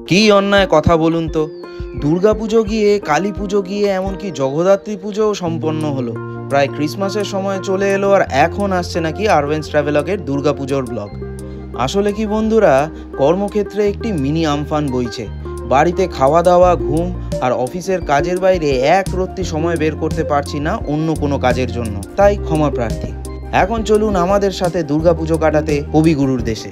কি অন্যায় কথা বলুন তো। দুর্গাপুজো গিয়ে, কালী পুজো গিয়ে, এমনকি জগদ্ধাত্রী পুজোও সম্পন্ন হলো। প্রায় ক্রিসমাসের সময় চলে এলো, আর এখন আসছে নাকি আরভেন্স ট্রাভেলগের দুর্গাপুজোর ব্লগ। আসলে কি বন্ধুরা, কর্মক্ষেত্রে একটি মিনি আমফান বইছে। বাড়িতে খাওয়া দাওয়া, ঘুম আর অফিসের কাজের বাইরে এক রত্তি সময় বের করতে পারছি না অন্য কোনো কাজের জন্য, তাই ক্ষমা প্রার্থী। এখন চলুন আমাদের সাথে দুর্গাপুজো কাটাতে কবিগুরুর দেশে।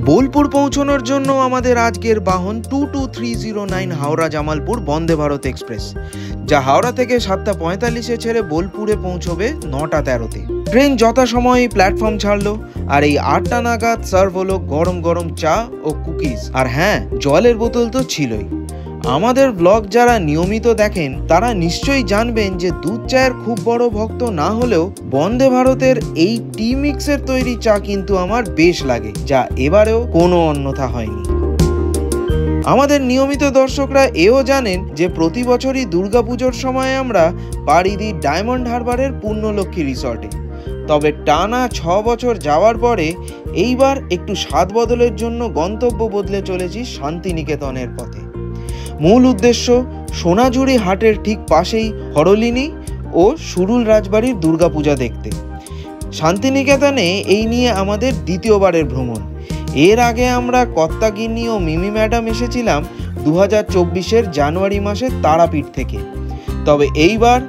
বোলপুর পৌঁছানোর জন্য আমাদের আজকের বাহন 22309 হাওড়া জামালপুর বন্দে ভারত এক্সপ্রেস, যা হাওড়া থেকে 7:45 ছেড়ে বোলপুরে পৌঁছবে 9:13-তে। ট্রেন যথাসময়ে প্ল্যাটফর্ম ছাড়লো, আর এই 8টা নাগাদ সার্ভ হলো গরম গরম চা ও কুকিজ। আর হ্যাঁ, জলের বোতল তো ছিলই। আমাদের ব্লগ যারা নিয়মিত দেখেন তারা নিশ্চয়ই জানবেন যে দুধ চায়ের খুব বড় ভক্ত না হলেও বন্দে ভারতের এই টি মিক্সের তৈরি চা কিন্তু আমার বেশ লাগে, যা এবারেও কোনো অন্যথা হয়নি। আমাদের নিয়মিত দর্শকরা এও জানেন যে প্রতি বছরই দুর্গাপুজোর সময় আমরা পাড়ি দিই ডায়মন্ড হারবারের পূর্ণলক্ষ্মী রিসর্টে। তবে টানা 6 বছর যাওয়ার পরে এইবার একটু স্বাদ বদলের জন্য গন্তব্য বদলে চলেছি শান্তিনিকেতনের পথে। মূল উদ্দেশ্য সোনাঝুরি হাটের ঠিক পাশেই হরলিনী ও সুরুল রাজবাড়ির দুর্গাপূজা দেখতে। শান্তিনিকেতনে এই নিয়ে আমাদের দ্বিতীয়বারের ভ্রমণ। এর আগে আমরা কর্তাগিন্নি ও মিমি ম্যাডাম এসেছিলাম 2024-এর জানুয়ারি মাসে তারাপীঠ থেকে। তবে এইবার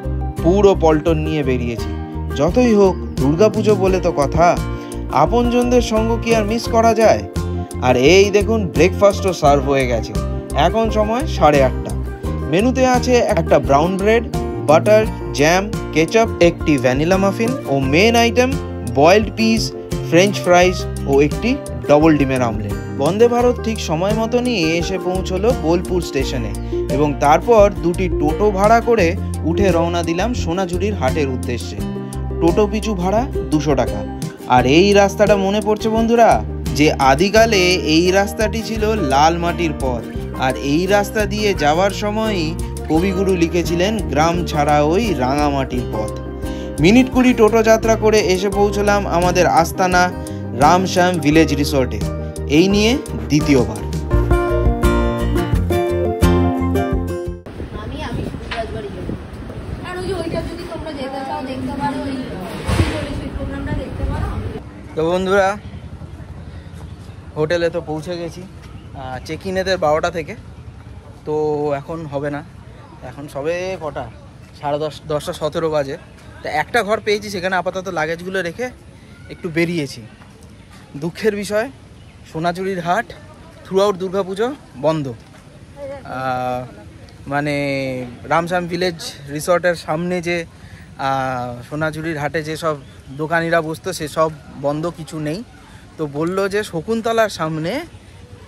পুরো পল্টন নিয়ে বেরিয়েছি। যতই হোক দুর্গাপুজো বলে তো কথা, আপনজনদের সঙ্গ কি আর মিস করা যায়। আর এই দেখুন, ব্রেকফাস্টও সার্ভ হয়ে গেছে। এখন সময় 8:30। মেনুতে আছে একটা brown bread, butter, jam, ketchup, একটি ভ্যানিলা মাফিন ও main item boiled peas, French fries ও একটি ডবল ডিমের আমলেট। বন্দে ভারত ঠিক সময় মতনই এসে পৌঁছলো বোলপুর স্টেশনে, এবং তারপর দুটি টোটো ভাড়া করে উঠে রওনা দিলাম সোনাঝুরির হাটের উদ্দেশ্যে। টোটো পিছু ভাড়া 200 টাকা। আর এই রাস্তাটা মনে পড়ছে বন্ধুরা, যে আদিকালে এই রাস্তাটি ছিল লাল মাটির পথ, আর এই রাস্তা দিয়ে যাওয়ার সময়ই কবিগুরু লিখেছিলেন গ্রাম ছাড়া ওই রাঙামাটির পথ। মিনিট 20 টোটো যাত্রা করে এসে পৌঁছলাম আমাদের আস্তানা রামশ্যাম ভিলেজ রিসর্টে, এই নিয়ে দ্বিতীয়বার। তো বন্ধুরা, হোটেলে তো পৌঁছে গেছি। চেক ইন এদের 12টা থেকে, তো এখন হবে না। এখন সবে কটা, 10:30, 10:17 বাজে। তো একটা ঘর পেয়েছি, সেখানে আপাতত লাগেজগুলো রেখে একটু বেরিয়েছি। দুঃখের বিষয়, সোনাঝুরির হাট থ্রু আউট দুর্গাপুজো বন্ধ। মানে রামশ্যাম ভিলেজ রিসর্টের সামনে যে সোনাঝুরির হাটে যেসব দোকানিরা বসতো সেসব বন্ধ, কিছু নেই। তো বললো যে শকুন্তলার সামনে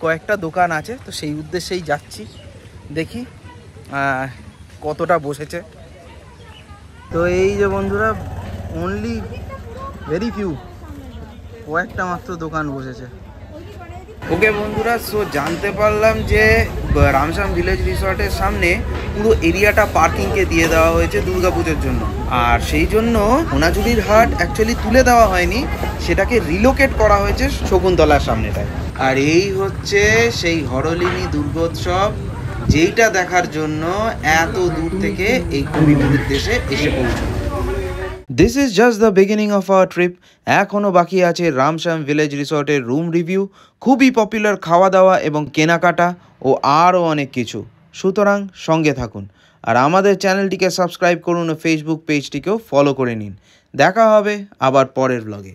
কয়েকটা দোকান আছে, তো সেই উদ্দেশ্যেই যাচ্ছি। দেখি কতটা বসেছে। তো এই যে বন্ধুরা, অনলি ভেরি ফিউ, কয়েকটা মাত্র দোকান বসেছে। ওকে বন্ধুরা, সো জানতে পারলাম যে রামশ্যাম ভিলেজ রিসর্টের সামনে পুরো এরিয়াটা পার্কিংকে দিয়ে দেওয়া হয়েছে দুর্গাপুজোর জন্য। আর সেই জন্য সোনাঝুরির হাট অ্যাকচুয়ালি তুলে দেওয়া হয়নি, সেটাকে রিলোকেট করা হয়েছে শকুন্তলার সামনেটায়। আর এই হচ্ছে সেই হরলিনী দুর্গোৎসব, যেইটা দেখার জন্য এত দূর থেকে এই কবিগুরুর দেশে এসে পৌঁছানো। This is just the beginning of our trip. এখনও বাকি আছে রামশ্যাম ভিলেজ রিসর্টের রুম রিভিউ, খুবই পপুলার খাওয়া দাওয়া এবং কেনাকাটা ও আরও অনেক কিছু। সুতরাং সঙ্গে থাকুন, আর আমাদের চ্যানেলটিকে সাবস্ক্রাইব করুন ও ফেসবুক পেজটিকেও ফলো করে নিন। দেখা হবে আবার পরের ব্লগে।